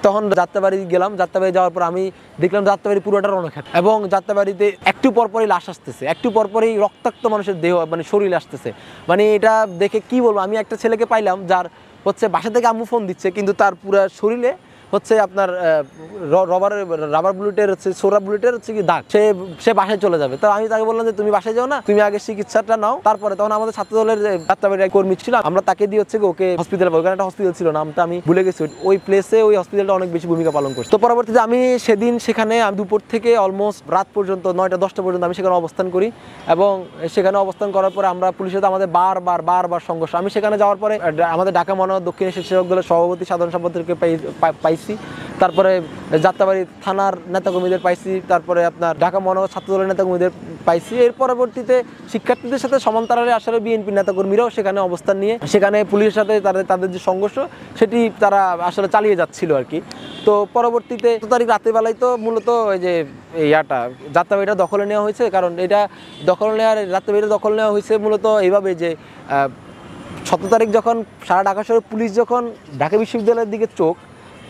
A: তখন যাত্রাবাড়ি গেলাম। যাত্রাবাড়ি যাওয়ার পর আমি দেখলাম যাত্রাবাড়ি পুরোটা রণক্ষেত্র এবং যাত্রাবাড়িতে একটু পরপরই লাশ আসতেছে, একটু পরপরই রক্তাক্ত মানুষের দেহ মানে শরীর আসতেছে। মানে এটা দেখে কি বলবো, আমি একটা ছেলেকে পাইলাম যার হচ্ছে বাসা থেকে আম্মু ফোন দিচ্ছে কিন্তু তার পুরো শরীরে হচ্ছে আপনার রাবার বুলেটের হচ্ছে সোরা বুলেটের হচ্ছে কি দাগ, সে বাসায় চলে যাবে। তো আমি তাকে বললাম যে তুমি বাসায় যাও না, তুমি আগে চিকিৎসাটা নাও, তারপরে তখন আমাদের ছাত্রদলের যাত্রাবাড়ির কর্মী ছিল, আমরা তাকে দিয়ে হচ্ছে ওকে হসপিটালে, ওখানে একটা হসপিটাল ছিল, নামটা আমি ভুলে গেছি, ওই প্লেসে ওই হসপিটালটা অনেক বেশি ভূমিকা পালন করছে। তো পরবর্তীতে আমি সেদিন সেখানে দুপুর থেকে অলমোস্ট রাত পর্যন্ত 9টা-10টা পর্যন্ত আমি সেখানে অবস্থান করি এবং সেখানে অবস্থান করার পরে আমরা পুলিশের সাথে আমাদের বারবার সংঘর্ষ। আমি সেখানে যাওয়ার পরে আমাদের ঢাকা মহানগর দক্ষিণ স্বেচ্ছাসেবক দলের সভাপতি সাধারণ সম্পাদককে পাইছি, তারপরে যাত্রাবাড়ি থানার নেতাকর্মীদের পাইছি, তারপরে আপনার ঢাকা মহানগর ছাত্রদলের নেতাকর্মীদের পাইছি। এর পরবর্তীতে শিক্ষার্থীদের সাথে সমান্তরালে আসলে বিএনপির নেতাকর্মীরাও সেখানে অবস্থান নিয়ে সেখানে পুলিশের সাথে তাদের যে সংঘর্ষ সেটি তারা আসলে চালিয়ে যাচ্ছিল আর কি। তো পরবর্তীতে 7 তারিখ রাতের বেলায় তো মূলত ওই যে যাত্রাবাড়িটা দখলে নেওয়া হয়েছে, কারণ এটা রাত্রিবাড়িটা দখল নেওয়া হয়েছে মূলত এইভাবে যে 17 তারিখ যখন সারা ঢাকা শহরে পুলিশ যখন ঢাকা বিশ্ববিদ্যালয়ের দিকে চোখ,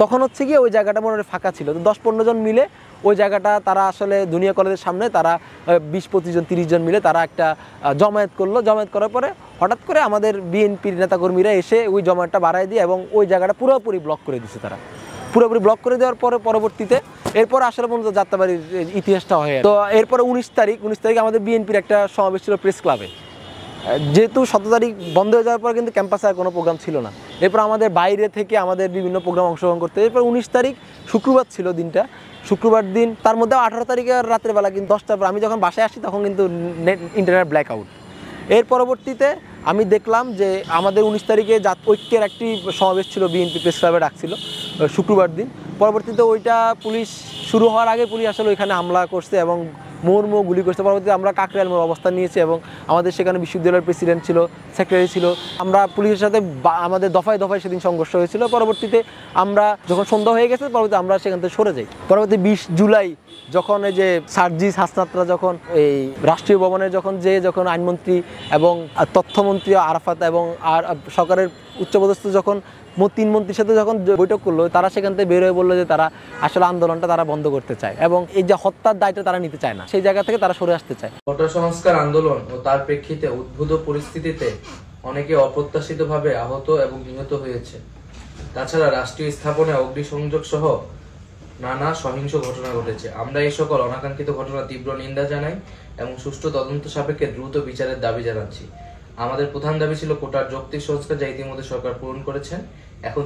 A: তখন হচ্ছে গিয়ে ওই জায়গাটা মনে হয় ফাঁকা ছিল। তো 10-15 জন মিলে ওই জায়গাটা তারা আসলে দুনিয়া কলেজের সামনে তারা 20-25 জন 30 জন মিলে তারা একটা জমায়েত করলো। জমায়েত করার পরে হঠাৎ করে আমাদের বিএনপির নেতাকর্মীরা এসে ওই জমায়েতটা বাড়ায় দিয়ে এবং ওই জায়গাটা পুরোপুরি ব্লক করে দিচ্ছে। তারা পুরোপুরি ব্লক করে দেওয়ার পরে পরবর্তীতে এরপর আসলে মূলত যাত্রাবাড়ির ইতিহাসটা হয়। তো এরপরে 19 তারিখ আমাদের বিএনপির একটা সমাবেশ ছিল প্রেস ক্লাবে। যেহেতু 17 তারিখ বন্ধ হয়ে যাওয়ার পর কিন্তু ক্যাম্পাসে আর কোনো প্রোগ্রাম ছিল না, এরপর আমাদের বাইরে থেকে আমাদের বিভিন্ন প্রোগ্রাম অংশগ্রহণ করতে। এরপর 19 তারিখ শুক্রবার ছিল দিনটা, শুক্রবার দিন, তার মধ্যে 18 তারিখের রাতের বেলা কিন্তু 10টার পর আমি যখন বাসায় আসি তখন কিন্তু ইন্টারনেট ব্ল্যাক আউট। এর পরবর্তীতে আমি দেখলাম যে আমাদের 19 তারিখে ঐক্যের একটি সমাবেশ ছিল, বিএনপি প্রেস ক্লাবে ডাকছিল শুক্রবার দিন। পরবর্তীতে ওইটা পুলিশ শুরু হওয়ার আগে পুলিশ আসলে ওইখানে হামলা করছে এবং মুহুর্মুহু গুলি করতে। পরবর্তীতে আমরা কাকরাইল মোড়ে অবস্থান নিয়েছি এবং আমাদের সেখানে বিশ্ববিদ্যালয়ের প্রেসিডেন্ট ছিল, সেক্রেটারি ছিল। আমরা পুলিশের সাথে আমাদের দফায় সেদিন সংঘর্ষ হয়েছিল। পরবর্তীতে আমরা যখন সন্ধ্যা হয়ে গেছে পরবর্তীতে আমরা সেখান থেকে সরে যাই। পরবর্তী 20 জুলাই যখন এই যে সার্জিস হাসনাতরা যখন এই রাষ্ট্রীয় ভবনে যখন আইনমন্ত্রী এবং তথ্যমন্ত্রী আরাফাত এবং আর সরকারের উচ্চপদস্থ যখন 3 মন্ত্রীর সাথে যখন বৈঠক করলো, তারা সেখান থেকে বের হয়ে বললো যে তারা আসলে আন্দোলনটা তারা বন্ধ করতে চায় এবং এই যে হত্যার দায়টা তারা নিতে চায় না, সেই জায়গা থেকে তারা সরে আসতে চায়।
B: কোটা সংস্কার আন্দোলন ও তার প্রেক্ষিতে উদ্ভূত পরিস্থিতিতে অনেকে অপ্রত্যাশিতভাবে আহত এবং নিহত হয়েছে। তাছাড়া রাষ্ট্রীয় স্থাপনে অগ্নিসংযোগ সহ নানা সহিংস ঘটনা ঘটেছে। আমরা এই সকল অনাকাঙ্ক্ষিত ঘটনা তীব্র নিন্দা জানাই এবং সুষ্ঠু তদন্ত সাপেক্ষে দ্রুত বিচারের দাবি জানাচ্ছি। আমাদের প্রধান দাবি ছিল কোটার যৌক্তিক সংস্কার, যা ইতিমধ্যে সরকার পূরণ করেছেন। এখন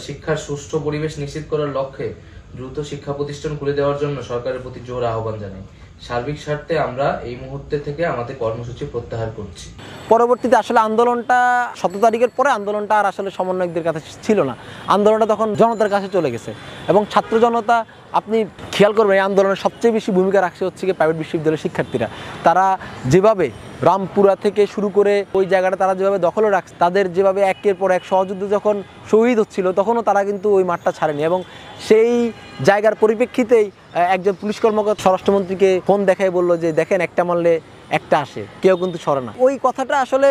B: শিক্ষার সুষ্ঠু পরিবেশ নিশ্চিত করার লক্ষ্যে দ্রুত শিক্ষা প্রতিষ্ঠান খুলে দেওয়ার জন্য সরকারের প্রতি জোর আহ্বান জানাই। সার্বিক স্বার্থে আমরা এই মুহূর্তে থেকে আমাদের কর্মসূচি প্রত্যাহার করছি।
A: পরবর্তীতে আসলে আন্দোলনটা 17 তারিখের পরে আন্দোলনটা আর আসলে সমন্বয়কদের কাছে ছিল না, আন্দোলনটা তখন জনতার কাছে চলে গেছে এবং ছাত্র জনতা, আপনি খেয়াল করবেন এই আন্দোলনের সবচেয়ে বেশি ভূমিকা রাখছে হচ্ছে কি প্রাইভেট বিশ্ববিদ্যালয়ের শিক্ষার্থীরা। তারা যেভাবে রামপুরা থেকে শুরু করে ওই জায়গাটা তারা যেভাবে দখলে রাখছে, তাদের যেভাবে একের পর এক সহযুদ্ধে যখন শহীদ হচ্ছিল তখনও তারা কিন্তু ওই মাঠটা ছাড়েনি এবং সেই জায়গার পরিপ্রেক্ষিতেই একজন পুলিশ কর্মকর্তা স্বরাষ্ট্রমন্ত্রীকে ফোন দেখায় বললো যে দেখেন একটা মারলে একটা আসে, কেউ কিন্তু সরে না। ওই কথাটা আসলে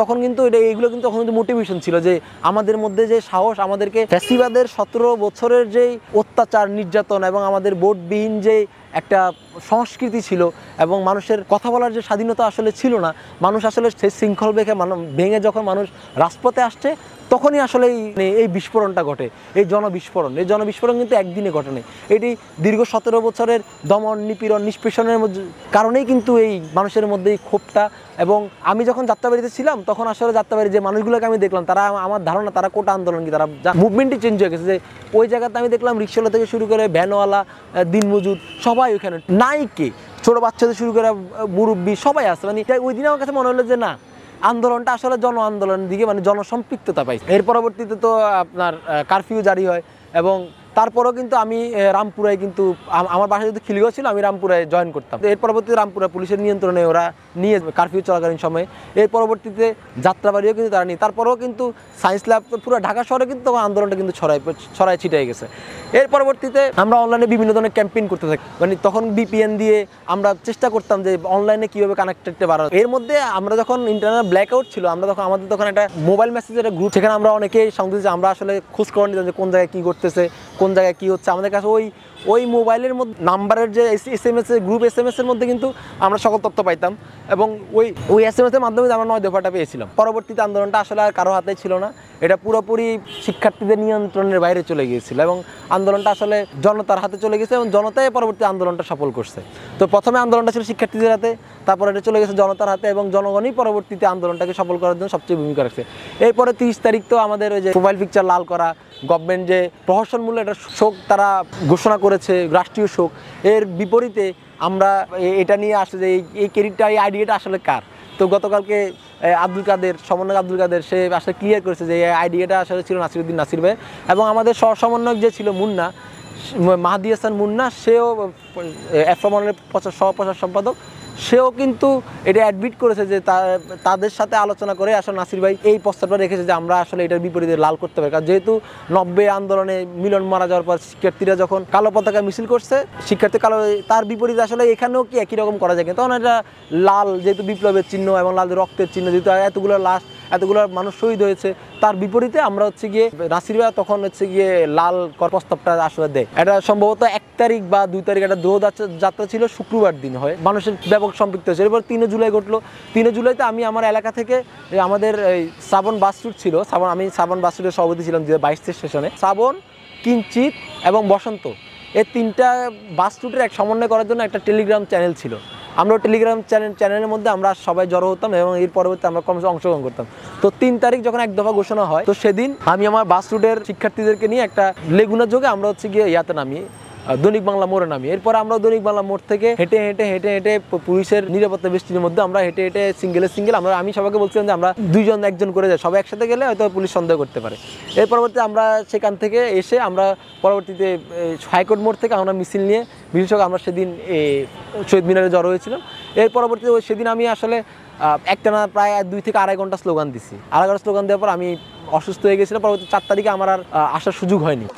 A: তখন কিন্তু এইগুলো কিন্তু তখন কিন্তু মোটিভেশন ছিল যে আমাদের মধ্যে যে সাহস, আমাদেরকে ফ্যাসিবাদের 17 বছরের যেই অত্যাচার নির্যাতন এবং আমাদের ভোটবিহীন যে একটা সংস্কৃতি ছিল এবং মানুষের কথা বলার যে স্বাধীনতা আসলে ছিল না, মানুষ আসলে সেই শৃঙ্খল ভেঙে যখন মানুষ রাজপথে আসছে তখনই আসলে এই বিস্ফোরণটা ঘটে, এই জনবিস্ফোরণ কিন্তু একদিনে ঘটেনি। এটি দীর্ঘ 17 বছরের দমন নিপীড়ন নিষ্পেষণের কারণেই কিন্তু এই মানুষের মধ্যে এই ক্ষোভটা। এবং আমি যখন যাত্রাবাড়িতে ছিলাম তখন আসলে যাত্রাবাড়ি যে মানুষগুলোকে আমি দেখলাম, তারা আমার ধারণা তারা কোটা আন্দোলন কি, তারা মুভমেন্টই চেঞ্জ হয়ে গেছে। যে ওই জায়গাতে আমি দেখলাম রিক্সাওয়ালা থেকে শুরু করে ভ্যানওয়ালা, দিনমজুর সবাই ওইখানে, নাইকে ছোটো বাচ্চাদের শুরু করে মুরব্বী সবাই আছে। মানে ওই দিন আমার কাছে মনে হলো যে না, আন্দোলনটা আসলে জন আন্দোলনের দিকে মানে জনসম্পৃক্ততা পাইছে। এর পরবর্তীতে তো আপনার কারফিউ জারি হয় এবং তারপরেও কিন্তু আমি রামপুরায় কিন্তু আমার বাসা যদি খিলগাঁও ছিল, আমি রামপুরায় জয়েন করতাম। এর পরবর্তীতে রামপুরা পুলিশের নিয়ন্ত্রণে ওরা নিয়ে কারফিউ চলাকালীন সময়ে, এর পরবর্তীতে যাত্রাবাড়িও কিন্তু তারা নিয়ে, তারপরেও কিন্তু সায়েন্স ল্যাব পুরো ঢাকা শহরে কিন্তু তখন আন্দোলনটা কিন্তু ছড়ায় ছিটাই গেছে। এর পরবর্তীতে আমরা অনলাইনে বিভিন্ন ধরনের ক্যাম্পেইন করতে থাকি, মানে তখন বিপিএন দিয়ে আমরা চেষ্টা করতাম যে অনলাইনে কীভাবে কানেক্টেডটা বাড়ানো। এর মধ্যে আমরা যখন ইন্টারনেট ব্ল্যাকআউট ছিল, আমরা তখন আমাদের তখন একটা মোবাইল মেসেজের একটা গ্রুপ, সেখানে আমরা অনেকেই সঙ্গে আমরা আসলে খোঁজ খবর নিতাম যে কোন জায়গায় কী ঘটতেছে, কোন জায়গায় কী হচ্ছে। আমাদের কাছে ওই মোবাইলের মধ্যে নাম্বারের যে SMS এর গ্রুপ SMS এর মধ্যে কিন্তু আমরা সকল তথ্য পাইতাম এবং ওই SMS এর মাধ্যমে আমরা 9 দফাটা পেয়েছিলাম। পরবর্তীতে আন্দোলনটা আসলে আর কারো হাতেই ছিল না, এটা পুরোপুরি শিক্ষার্থীদের নিয়ন্ত্রণের বাইরে চলে গিয়েছিল এবং আন্দোলনটা আসলে জনতার হাতে চলে গেছে এবং জনতাই পরবর্তী আন্দোলনটা সফল করছে। তো প্রথমে আন্দোলনটা ছিল শিক্ষার্থীদের হাতে, তারপরে এটা চলে গেছে জনতার হাতে এবং জনগণই পরবর্তীতে আন্দোলনটাকে সফল করার জন্য সবচেয়ে ভূমিকা রাখছে। এরপরে 30 তারিখ তো আমাদের ওই যে প্রোফাইল পিকচার লাল করা, গভর্নমেন্ট যে প্রহসন মূল্যে একটা শোক তারা ঘোষণা করেছে, রাষ্ট্রীয় শোক, এর বিপরীতে আমরা এটা নিয়ে আসলে যে এই ক্রেডিটটা, এই আইডিয়াটা আসলে কার। তো গতকালকে সমন্বয়ক আব্দুল কাদের সে আসলে ক্লিয়ার করেছে যে এই আইডিয়াটা আসলে ছিল নাসিরউদ্দিন নাসির ভাই এবং আমাদের সমন্বয়ক যে ছিল মুন্না, মাহাদি হাসান মুন্না, সেও এফএমনের সহ-প্রচার সম্পাদক, সেও কিন্তু এটা অ্যাডমিট করেছে যে তাদের সাথে আলোচনা করে আসলে নাসির ভাই এই প্রস্তাবটা রেখেছে যে আমরা আসলে এটার বিপরীতে লাল করতে পারি। কারণ যেহেতু 90 আন্দোলনে মিলন মারা যাওয়ার পর শিক্ষার্থীরা যখন কালো পতাকা মিছিল করছে, শিক্ষার্থী কালো, তার বিপরীতে আসলে এখানেও কি একই রকম করা যায়, তখন এটা লাল যেহেতু বিপ্লবের চিহ্ন এবং লাল রক্তের চিহ্ন, যেহেতু এতগুলো লাশ, এতগুলো মানুষ শহীদ হয়েছে, তার বিপরীতে আমরা হচ্ছে গিয়ে নাসির ভাই তখন হচ্ছে গিয়ে লাল প্রস্তাবটা আসলে দেয়। এটা সম্ভবত 1 তারিখ বা 2 তারিখ একটা দ্রোহ যাত্রা ছিল, শুক্রবার দিন হয়, মানুষের ব্যাপক সম্পৃক্ত হয়েছে। এরপর 3 জুলাই ঘটলো। 3 জুলাইতে আমি আমার এলাকা থেকে আমাদের শ্রাবণ বাস রুট ছিল, আমি শ্রাবণ বাস রুটের সভাপতি ছিলাম 22 স্টেশনে। শ্রাবণ, কিঞ্চিত এবং বসন্ত, এই 3টা বাস রুটের এক সমন্বয় করার জন্য একটা টেলিগ্রাম চ্যানেল ছিল। আমরা টেলিগ্রাম চ্যানেলের মধ্যে আমরা সবাই জড়ো হতাম এবং এর পরবর্তী আমরা কমসে অংশগ্রহণ করতাম। তো 3 তারিখ যখন এক দফা ঘোষণা হয়, তো সেদিন আমি আমার বাস রুটের শিক্ষার্থীদেরকে নিয়ে একটা লেগুনার যোগে আমরা হচ্ছে গিয়ে ইয়াতে নামি, দৈনিক বাংলা মোড়ে নামি। এরপর আমরা দৈনিক বাংলা মোড় থেকে হেঁটে পুলিশের নিরাপত্তা বেষ্টির মধ্যে আমরা হেঁটে সিঙ্গেল আমি সবাইকে বলছিলাম যে আমরা 2-1 করে যাই, সবাই একসাথে গেলে হয়তো পুলিশ সন্দেহ করতে পারে। এর পরবর্তীতে আমরা সেখান থেকে এসে আমরা পরবর্তীতে হাইকোর্ট মোড় থেকে আমরা মিছিল নিয়ে বিশেষত আমরা সেদিন শহীদ মিনারে জড়ো হয়েছিলাম। এর পরবর্তীতে সেদিন আমি আসলে একটানা প্রায় 2 থেকে আড়াই ঘন্টা স্লোগান দিছি। আড়াই ঘন্টা স্লোগান দেওয়ার পর আমি অসুস্থ হয়ে গেছিলাম। পরবর্তী 4 তারিখে আমার আর আসার সুযোগ হয়নি।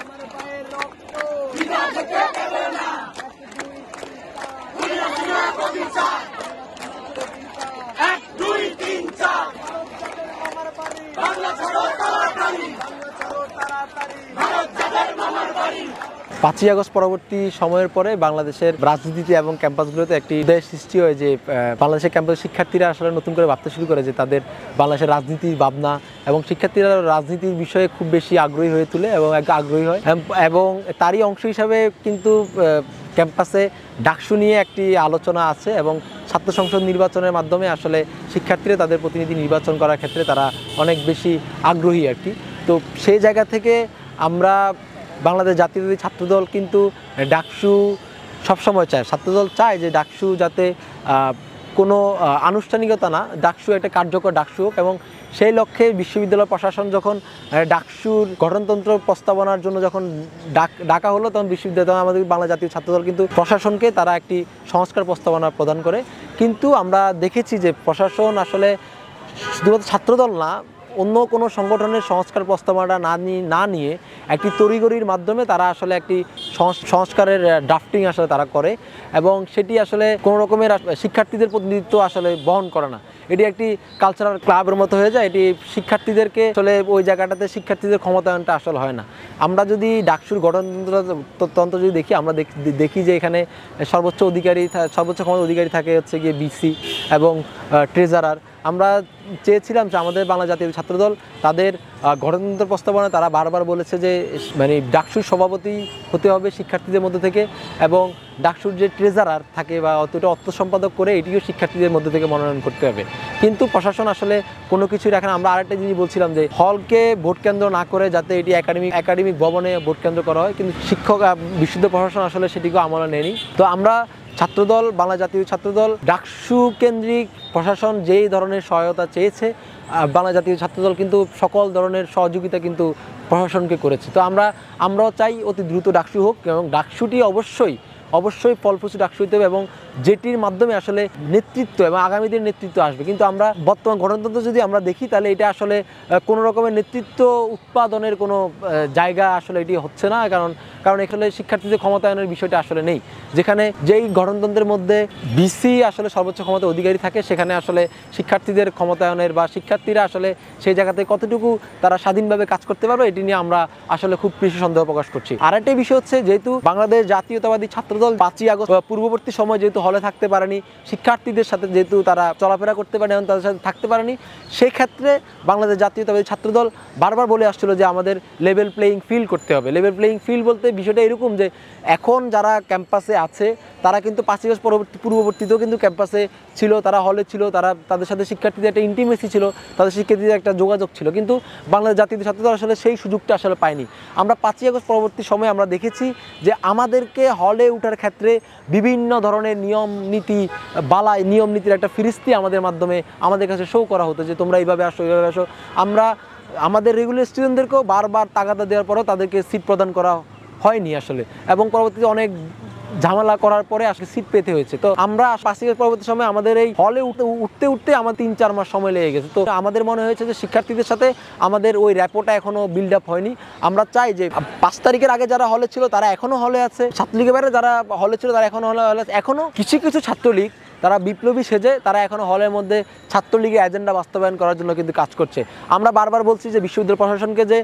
A: পাঁচই আগস্ট পরবর্তী সময়ের পরে বাংলাদেশের রাজনীতিতে এবং ক্যাম্পাসগুলোতে একটি দেশ সৃষ্টি হয় যে বাংলাদেশের ক্যাম্পাসের শিক্ষার্থীরা আসলে নতুন করে ভাবতে শুরু করে যে তাদের বাংলাদেশের রাজনীতির ভাবনা, এবং শিক্ষার্থীরা রাজনীতির বিষয়ে খুব বেশি আগ্রহী হয়ে তোলে এবং আগ্রহী হয়। এবং তারই অংশ হিসাবে কিন্তু ক্যাম্পাসে ডাকসু নিয়ে একটি আলোচনা আছে এবং ছাত্র সংসদ নির্বাচনের মাধ্যমে আসলে শিক্ষার্থীরা তাদের প্রতিনিধি নির্বাচন করার ক্ষেত্রে তারা অনেক বেশি আগ্রহী আর কি। তো সেই জায়গা থেকে আমরা বাংলাদেশ জাতীয়তাবাদী ছাত্রদল কিন্তু ডাকসু সবসময় চায়, ছাত্রদল চায় যে ডাকসু যাতে কোনো আনুষ্ঠানিকতা না, ডাকসু একটা কার্যকর ডাকসু হোক। এবং সেই লক্ষ্যে বিশ্ববিদ্যালয় প্রশাসন যখন ডাকসুর গঠনতন্ত্র প্রস্তাবনার জন্য যখন ডাকা হলো, তখন বিশ্ববিদ্যালয় আমাদের বাংলা জাতীয় ছাত্রদল কিন্তু প্রশাসনকে তারা একটি সংস্কার প্রস্তাবনা প্রদান করে। কিন্তু আমরা দেখেছি যে প্রশাসন আসলে শুধুমাত্র ছাত্রদল না, অন্য কোনো সংগঠনের সংস্কার প্রস্তাবনা না নিয়ে একটি তড়িঘড়ির মাধ্যমে তারা আসলে একটি সংস্কারের ড্রাফটিং আসলে তারা করে এবং সেটি আসলে কোনো রকমের শিক্ষার্থীদের প্রতিনিধিত্ব আসলে বহন করে না। এটি একটি কালচারাল ক্লাবের মতো হয়ে যায়। এটি শিক্ষার্থীদেরকে আসলে ওই জায়গাটাতে শিক্ষার্থীদের ক্ষমতায়নটা আসলে হয় না। আমরা যদি ডাকসুর গঠনতন্ত্র যদি দেখি, আমরা দেখি যে এখানে সর্বোচ্চ ক্ষমতা অধিকারী থাকে হচ্ছে গিয়ে বিসি এবং ট্রেজারার। আমরা চেয়েছিলাম যে আমাদের বাংলা জাতীয় ছাত্রদল তাদের গঠনতন্ত্র প্রস্তাবনায় তারা বারবার বলেছে যে মানে ডাকসুর সভাপতি হতে হবে শিক্ষার্থীদের মধ্যে থেকে এবং ডাকসুর যে ট্রেজারার থাকে বা অতটা অর্থ সম্পাদক করে এটিও শিক্ষার্থীদের মধ্যে থেকে মনোনয়ন করতে হবে। কিন্তু প্রশাসন আসলে কোনো কিছুই রাখে না। আমরা আরেকটা জিনিস বলছিলাম যে হলকে ভোট কেন্দ্র না করে যাতে এটি একাডেমিক ভবনে ভোট কেন্দ্র করা হয়, কিন্তু শিক্ষক বিশুদ্ধ প্রশাসন আসলে সেটিকেও আমলে নেয়নি। তো আমরা ছাত্রদল, বাংলা জাতীয় ছাত্রদল ডাকসু কেন্দ্রিক প্রশাসন যেই ধরনের সহায়তা চেয়েছে, বাংলা জাতীয় ছাত্রদল কিন্তু সকল ধরনের সহযোগিতা কিন্তু প্রশাসনকে করেছে। তো আমরাও চাই অতি দ্রুত ডাকসু হোক এবং ডাকসুটি অবশ্যই ফলপ্রসূ ডাকসু হতে হবে এবং যেটির মাধ্যমে আসলে নেতৃত্ব এবং আগামী দিনের নেতৃত্ব আসবে। কিন্তু আমরা বর্তমান গণতন্ত্র যদি আমরা দেখি তাহলে এটা আসলে কোনো রকমের নেতৃত্ব উৎপাদনের কোনো জায়গা আসলে এটি হচ্ছে না, কারণ এখানে শিক্ষার্থীদের ক্ষমতায়নের বিষয়টা আসলে নেই। যেখানে যেই গণতন্ত্রের মধ্যে বিসি আসলে সর্বোচ্চ ক্ষমতা অধিকারী থাকে, সেখানে আসলে শিক্ষার্থীদের ক্ষমতায়নের বা শিক্ষার্থীরা আসলে সেই জায়গাতে কতটুকু তারা স্বাধীনভাবে কাজ করতে পারবে এটি নিয়ে আমরা আসলে খুব বেশি সন্দেহ প্রকাশ করছি। আর একটা বিষয় হচ্ছে, যেহেতু বাংলাদেশ জাতীয়তাবাদী ছাত্রদল 5ই আগস্ট পূর্ববর্তী সময় যেহেতু হলে থাকতে পারেনি, শিক্ষার্থীদের সাথে যেহেতু তারা চলাফেরা করতে পারেনি এবং তাদের সাথে থাকতে পারেনি, সেই ক্ষেত্রে বাংলাদেশ জাতীয়তাবাদী ছাত্রদল বারবার বলে আসছিল যে আমাদের লেভেল প্লেয়িং ফিল্ড করতে হবে। লেভেল প্লেয়িং ফিল্ড বলতে বিষয়টা এরকম যে এখন যারা ক্যাম্পাসে আছে তারা কিন্তু 5ই আগস্ট পূর্ববর্তীতেও কিন্তু ক্যাম্পাসে ছিল, তারা হলে ছিল, তাদের সাথে শিক্ষার্থীদের একটা ইন্টিমেসি ছিল, তাদের শিক্ষার্থীদের একটা যোগাযোগ ছিল। কিন্তু বাংলাদেশ জাতীয় ছাত্রদল আসলে সেই সুযোগটা আসলে পায়নি। আমরা 5ই আগস্ট পরবর্তী সময়ে আমরা দেখেছি যে আমাদেরকে হলে ওঠার ক্ষেত্রে বিভিন্ন ধরনের নিয়ম নীতির একটা ফিরিস্তি আমাদের কাছে শো করা হতো যে তোমরা এইভাবে আসো। আমরা আমাদের রেগুলার স্টুডেন্টদেরকেও বারবার তাগাদা দেওয়ার পরেও তাদেরকে সিট প্রদান করা হয়নি আসলে, এবং পরবর্তীতে অনেক ঝামেলা করার পরে আসলে সিট পেতে হয়েছে। তো আমরা 5ই আগস্ট পরবর্তী সময় আমাদের এই হলে উঠতে আমার 3-4 মাস সময় লেগে গেছে। তো আমাদের মনে হয়েছে যে শিক্ষার্থীদের সাথে আমাদের ওই র্যাপোটা এখনো বিল্ড আপ হয়নি। আমরা চাই যে 5 তারিখের আগে যারা হলে ছিল তারা এখনো হলে আছে, ছাত্রলীগের বাইরে যারা হলে ছিল তারা এখনো হলে আছে। এখনো কিছু ছাত্রলীগ তারা বিপ্লবী সেজে তারা এখনো হলের মধ্যে ছাত্রলীগের এজেন্ডা বাস্তবায়ন করার জন্য কিন্তু কাজ করছে। আমরা বারবার বলছি যে বিশ্ববিদ্যালয় প্রশাসনকে যে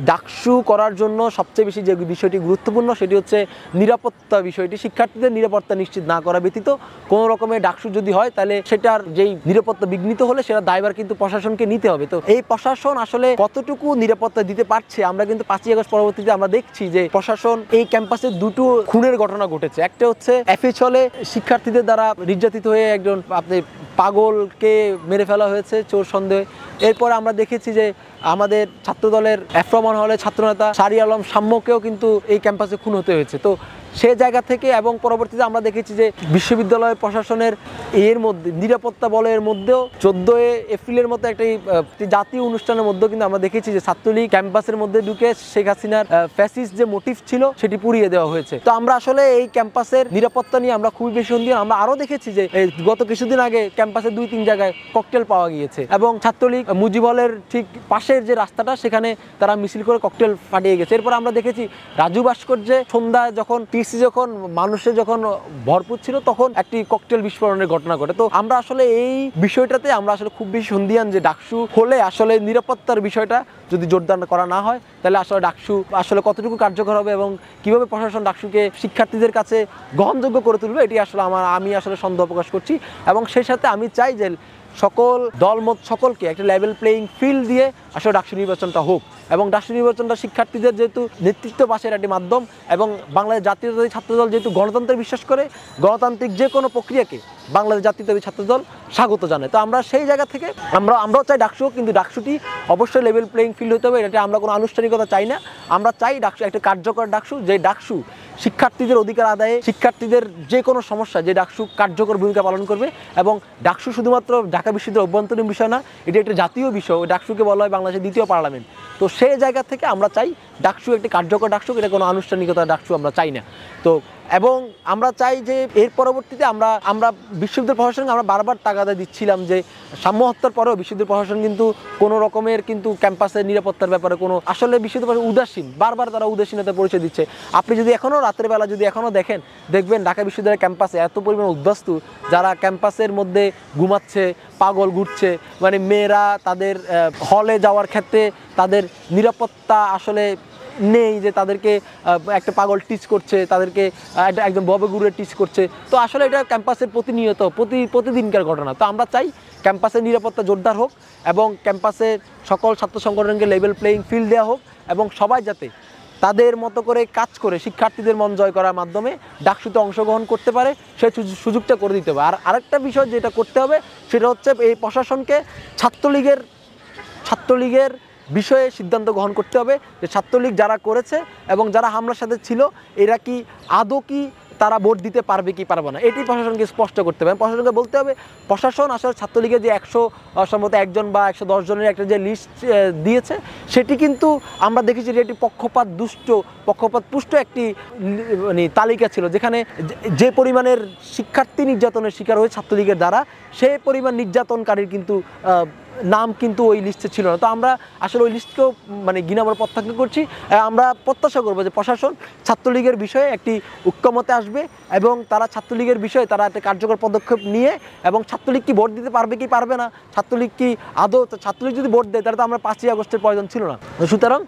A: ডাকসু করার জন্য সবচেয়ে বেশি যে বিষয়টি গুরুত্বপূর্ণ সেটি হচ্ছে নিরাপত্তা বিষয়টি। শিক্ষার্থীদের নিরাপত্তা নিশ্চিত না করা ব্যতীত কোনো রকমের ডাকসু যদি হয় তাহলে সেটার যেই নিরাপত্তা বিঘ্নিত হলে সেটা দায়ভার কিন্তু প্রশাসনকে নিতে হবে। তো এই প্রশাসন আসলে কতটুকু নিরাপত্তা দিতে পারছে, আমরা কিন্তু 5ই আগস্ট পরবর্তীতে আমরা দেখছি যে প্রশাসন এই ক্যাম্পাসে দুটো খুনের ঘটনা ঘটেছে। একটা হচ্ছে এফএইচ হলে শিক্ষার্থীদের দ্বারা নির্যাতিত হয়ে একজন পাগলকে মেরে ফেলা হয়েছে চোর সন্দেহে। এরপরে আমরা দেখেছি যে আমাদের ছাত্রদলের এফরমান হলে ছাত্রনেতা শাহরি আলম সাম্যকেও কিন্তু এই ক্যাম্পাসে খুন হতে হয়েছে। তো সে জায়গা থেকে এবং পরবর্তীতে আমরা দেখেছি যে বিশ্ববিদ্যালয় প্রশাসনের এর মধ্যে নিরাপত্তা বলের মধ্যেও 14 এপ্রিলের মতো একটি জাতীয় অনুষ্ঠানের মধ্যেও কিন্তু আমরা দেখেছি যে ছাত্রলীগ ক্যাম্পাসের মধ্যে ঢুকে শেখ হাসিনার ফ্যাসিস্ট যে মোটিভ ছিল সেটি পুড়িয়ে দেওয়া হয়েছে। তো আমরা আসলে এই ক্যাম্পাসের নিরাপত্তা নিয়ে আমরা খুবই বেশি সন্দিহান। আমরা আরও দেখেছি যে গত কিছুদিন আগে ক্যাম্পাসের 2-3 জায়গায় ককটেল পাওয়া গিয়েছে এবং ছাত্রলীগ মুজিব হলের ঠিক পাশের যে রাস্তাটা সেখানে তারা মিছিল করে ককটেল ফাটিয়ে গেছে। এরপর আমরা দেখেছি রাজু ভাস্কর্যে সন্ধ্যায় যখন মানুষের যখন ভরপুর ছিল তখন একটি ককটেল বিস্ফোরণের ঘটনা ঘটে। তো আমরা আসলে এই বিষয়টাতে আমরা আসলে খুব বেশি সন্দিহান যে ডাকসু হলে আসলে নিরাপত্তার বিষয়টা যদি জোরদার করা না হয় তাহলে আসলে ডাকসু আসলে কতটুকু কার্যকর হবে এবং কিভাবে প্রশাসন ডাকসুকে শিক্ষার্থীদের কাছে গ্রহণযোগ্য করে তুলবে এটি আসলে আমি আসলে সন্দেহ প্রকাশ করছি। এবং সেই সাথে আমি চাই যে সকল দলমত সকলকে একটা লেভেল প্লেয়িং ফিল্ড দিয়ে আসলে ডাকসু নির্বাচনটা হোক এবং ডাকসু নির্বাচনটা শিক্ষার্থীদের যেহেতু নেতৃত্ব পাশের একটি মাধ্যম এবং বাংলাদেশ জাতীয়তাবাদী ছাত্রদল যেহেতু গণতন্ত্রে বিশ্বাস করে গণতান্ত্রিক যে কোনো প্রক্রিয়াকে বাংলাদেশ জাতীয়তাবাদী ছাত্রদল স্বাগত জানায়। তো আমরা সেই জায়গা থেকে আমরাও চাই ডাকসু, কিন্তু ডাকসুটি অবশ্যই লেভেল প্লেয়িং ফিল্ড হতে হবে। এটা আমরা কোনো আনুষ্ঠানিকতা চাই না। আমরা চাই ডাকসু একটা কার্যকর ডাকসু, যে ডাকসু শিক্ষার্থীদের অধিকার আদায়ে শিক্ষার্থীদের যে কোনো সমস্যা যে ডাকসু কার্যকর ভূমিকা পালন করবে। এবং ডাকসু শুধুমাত্র ঢাকা বিশ্ববিদ্যালয়ের অভ্যন্তরীণ বিষয় না, এটি একটা জাতীয় বিষয়। ডাকসুকে বলা হয় বাংলাদেশের দ্বিতীয় পার্লামেন্ট। তো সেই জায়গা থেকে আমরা চাই ডাকসু একটি কার্যকর ডাকসু, এটা কোনো আনুষ্ঠানিকতা ডাকসু আমরা চাই না। তো এবং আমরা চাই যে এর পরবর্তীতে আমরা বিশ্ববিদ্যালয় প্রশাসনকে আমরা বারবার তাগাদা দিচ্ছিলাম যে সাম্য হত্যার পরেও বিশ্ববিদ্যালয় প্রশাসন কিন্তু কোনো রকমের কিন্তু ক্যাম্পাসের নিরাপত্তার ব্যাপারে কোনো আসলে বিশ্ববিদ্যালয় উদাসীন, বারবার তারা উদাসীনতার পরিচয় দিচ্ছে। আপনি যদি এখনও রাতের বেলা যদি এখনও দেখবেন ঢাকা বিশ্ববিদ্যালয়ের ক্যাম্পাসে এত পরিমাণ উদ্বাস্তু, যারা ক্যাম্পাসের মধ্যে ঘুমাচ্ছে, পাগল ঘুরছে, মানে মেয়েরা তাদের হলে যাওয়ার ক্ষেত্রে তাদের নিরাপত্তা আসলে নেই, যে তাদেরকে একটা পাগল টিচ করছে, তাদেরকে একজন ববে গুরুরে টিচ করছে। তো আসলে এটা ক্যাম্পাসের প্রতিনিয়ত প্রতিদিনকার ঘটনা। তো আমরা চাই ক্যাম্পাসের নিরাপত্তা জোরদার হোক এবং ক্যাম্পাসের সকল ছাত্র সংগঠনকে লেভেল প্লেয়িং ফিল্ড দেওয়া হোক এবং সবাই যাতে তাদের মতো করে কাজ করে শিক্ষার্থীদের মন জয় করার মাধ্যমে ডাকসুতে অংশগ্রহণ করতে পারে, সেই সুযোগটা করে দিতে হবে। আর আরেকটা বিষয় যেটা করতে হবে সেটা হচ্ছে এই প্রশাসনকে ছাত্রলীগের বিষয়ে সিদ্ধান্ত গ্রহণ করতে হবে যে ছাত্রলীগ যারা করেছে এবং যারা হামলার সাথে ছিল এরা কি আদৌ কি তারা ভোট দিতে পারবে কি পারবে না, এটি প্রশাসনকে স্পষ্ট করতে হবে। প্রশাসনকে বলতে হবে প্রশাসন আসলে ছাত্রলীগের যে 100 সম্ভবত 1 জন বা 110 জনের একটা যে লিস্ট দিয়েছে সেটি কিন্তু আমরা দেখেছি যে এটি পক্ষপাতপুষ্ট একটি মানে তালিকা ছিল, যেখানে যে পরিমাণের শিক্ষার্থী নির্যাতনের শিকার হয়ে ছাত্রলীগের দ্বারা সেই পরিমাণ নির্যাতনকারীর কিন্তু নাম কিন্তু ওই লিস্টে ছিল না। তো আমরা আসলে ওই লিস্টকেও মানে ঘৃণাভরে প্রত্যাখ্যান করছি। আমরা প্রত্যাশা করবো যে প্রশাসন ছাত্রলীগের বিষয়ে একটি ঐক্যমতে আসবে এবং তারা ছাত্রলীগের বিষয়ে তারা একটা কার্যকর পদক্ষেপ নিয়ে, এবং ছাত্রলীগ কি ভোট দিতে পারবে কি পারবে না, ছাত্রলীগ কি আদৌ ছাত্রলীগ যদি ভোট দেয় তাহলে তো আমরা 5ই আগস্টের প্রয়োজন ছিল না। সুতরাং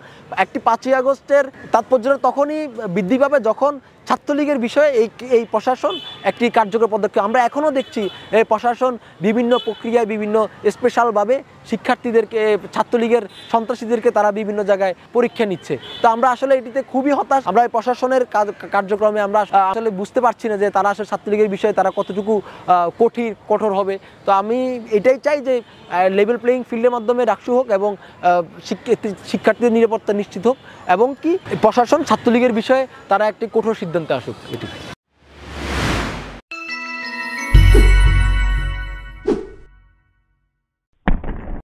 A: একটি 5ই আগস্টের তাৎপর্যটা তখনই বৃদ্ধি পাবে যখন ছাত্রলীগের বিষয়ে এই প্রশাসন একটি কার্যকর পদক্ষেপ। আমরা এখনও দেখছি এই প্রশাসন বিভিন্ন প্রক্রিয়ায় বিভিন্ন স্পেশালভাবে শিক্ষার্থীদেরকে, ছাত্রলীগের সন্ত্রাসীদেরকে তারা বিভিন্ন জায়গায় পরীক্ষা নিচ্ছে। তো আমরা আসলে এটিতে খুবই হতাশ। আমরা এই প্রশাসনের কার্যক্রমে আমরা আসলে বুঝতে পারছি না যে তারা আসলে ছাত্রলীগের বিষয়ে তারা কতটুকু কঠোর হবে। তো আমি এটাই চাই যে লেভেল প্লেয়িং ফিল্ডের মাধ্যমে ডাকসু হোক এবং শিক্ষার্থীদের নিরাপত্তা নিশ্চিত হোক এবং কি প্রশাসন ছাত্রলীগের বিষয়ে তারা একটি কঠোর সিদ্ধান্তে আসুক। এটি